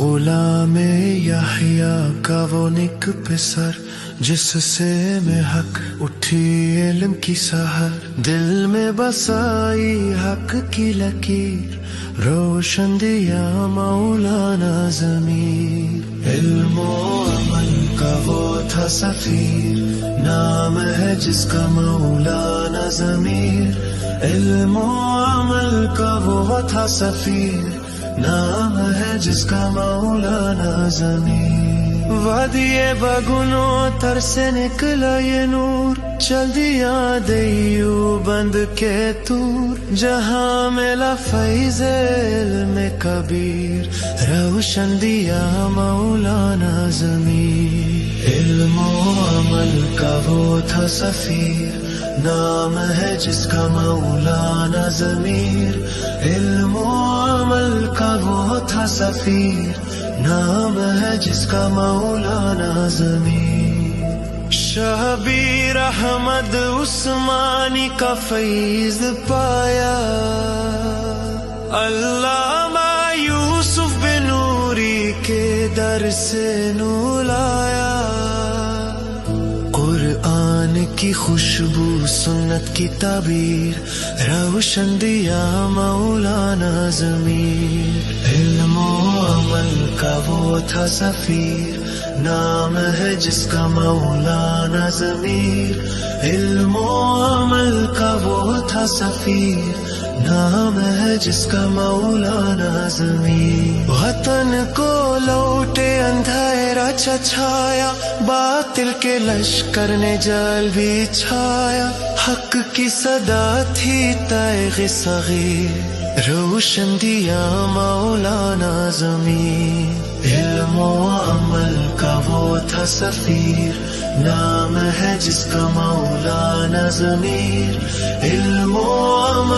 غلام یحییٰ کا وہ نک پسر جس سے میں حق اٹھی علم کی سحر، دل میں بسائی حق کی لکیر، روشن دیا مولانا ضمیر، علم و عمل کا وہ تھا سفیر، نام ہے جس کا مولانا ضمیر، علم و عمل کا وہ تھا سفیر، نام ہے جس کا مولانا ضمیر۔ وادی بگنوں تر سے نکلا یہ نور، چل دیا دیوبند کے طور، جہاں ملا فیض علم کبیر، روشن دیا مولانا ضمیر، علم و عمل کا وہ تھا سفیر، نام ہے جس کا مولانا ضمیر، علم و عمل کا وہ تھا سفیر، نام ہے جس کا مولانا ضمیر۔ شبیر احمد عثمانی کا فیض پایا، علامہ یوسف بن نوری کے در سے نور آیا، قرآن کی خوشبو سنت کی تعبیر، روشن دیا مولانا ضمیر، علم و عمل کا وہ تھا سفیر، نام ہے جس کا مولانا ضمیر، علم و عمل کا وہ تھا سفیر، نام ہے جس کا مولانا ضمیر۔ وطن کو لوٹے اندھیرا چھایا، باطل کے لشکر نے جال بھی چھایا، حق کی صدا تھی تیغ صغیر، روشن دیا مولانا ضمیر، علم و عمل کا وہ تھا سفیر، نام ہے جس کا مولانا ضمیر، علم و عمل